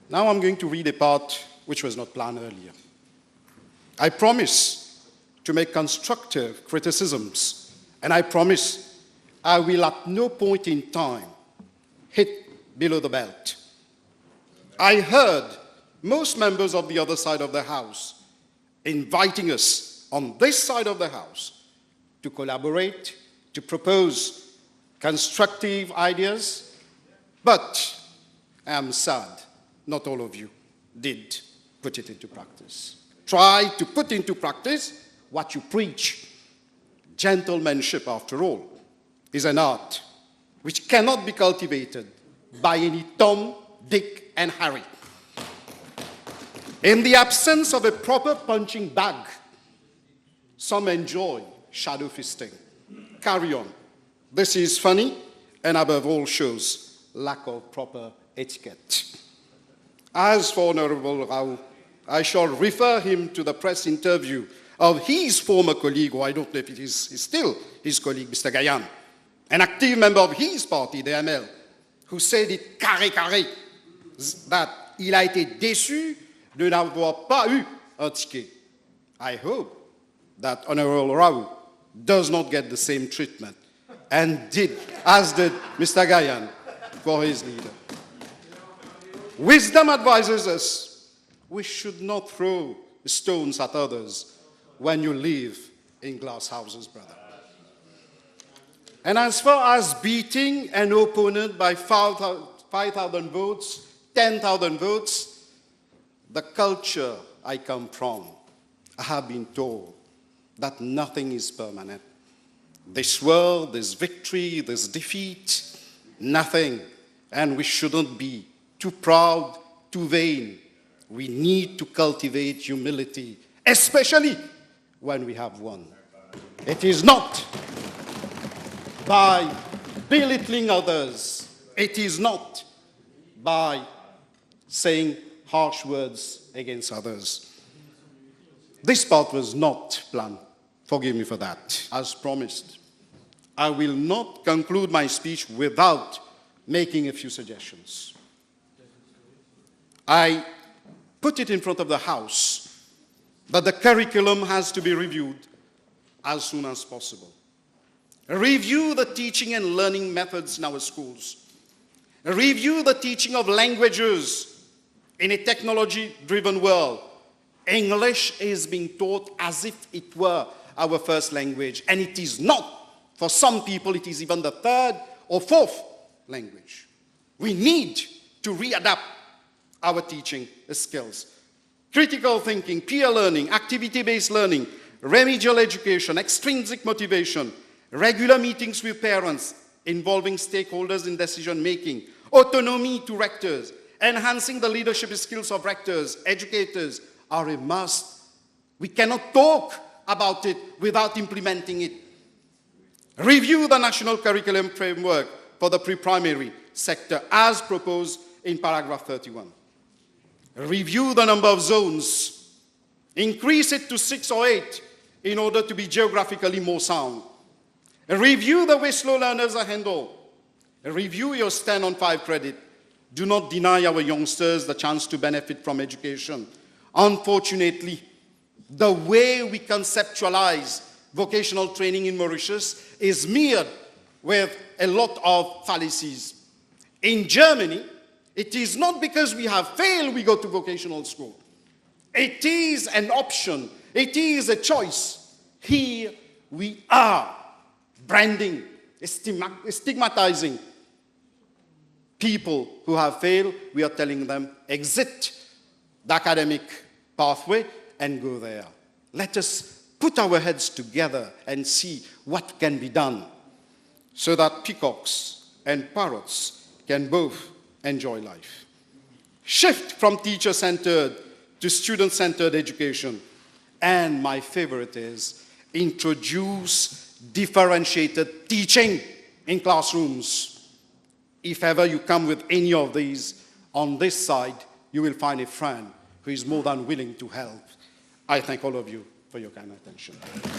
Now I'm going to read a part which was not planned earlier. I promise to make constructive criticisms, and I promise I will at no point in time hit below the belt. I heard most members of the other side of the House inviting us on this side of the House to collaborate, to propose constructive ideas, but I am sad not all of you did put it into practice. Try to put into practice what you preach. Gentlemanship, after all, is an art which cannot be cultivated by any Tom, Dick, and Harry. In the absence of a proper punching bag, some enjoy shadow fisting. Carry on. This is funny, and above all shows lack of proper etiquette. As for Honorable Rawoo, I shall refer him to the press interview of his former colleague, or I don't know if it is still his colleague, Mr. Gayan, an active member of his party, the ML, who said it kare-kare, that il a été déçu de n'avoir pas eu un ticket. I hope that Honorable Rawoo does not get the same treatment as did Mr. Gayan for his leader. Wisdom advises us we should not throw stones at others when you live in glass houses, brother. And as far as beating an opponent by 5,000 votes, 10,000 votes, the culture I come from, I have been told that nothing is permanent. This world, this victory, this defeat, nothing. And we shouldn't be too proud, too vain. We need to cultivate humility, especially when we have won. It is not by belittling others. It is not by saying harsh words against others. This part was not planned. Forgive me for that. As promised, I will not conclude my speech without making a few suggestions. I put it in front of the House that the curriculum has to be reviewed as soon as possible. Review the teaching and learning methods in our schools. Review the teaching of languages in a technology-driven world. English is being taught as if it were our first language, and it is not. For some people, it is even the third or fourth language. We need to readapt our teaching skills. Critical thinking, peer learning, activity-based learning, remedial education, extrinsic motivation, regular meetings with parents involving stakeholders in decision-making, autonomy to rectors, enhancing the leadership skills of rectors, educators are a must. We cannot talk about it without implementing it. Review the national curriculum framework for the pre-primary sector as proposed in paragraph 31. Review the number of zones. Increase it to 6 or 8 in order to be geographically more sound. Review the way slow learners are handled. Review your stand on 5 credit. Do not deny our youngsters the chance to benefit from education. Unfortunately, the way we conceptualize vocational training in Mauritius is mirrored with a lot of fallacies. In Germany, it is not because we have failed we go to vocational school. It is an option. It is a choice. Here we are branding, stigmatizing people who have failed. We are telling them, exit the academic pathway and go there. Let us put our heads together and see what can be done so that peacocks and parrots can both enjoy life. Shift from teacher-centered to student-centered education. And my favorite is introduce differentiated teaching in classrooms. If ever you come with any of these on this side, you will find a friend who is more than willing to help. I thank all of you for your kind attention.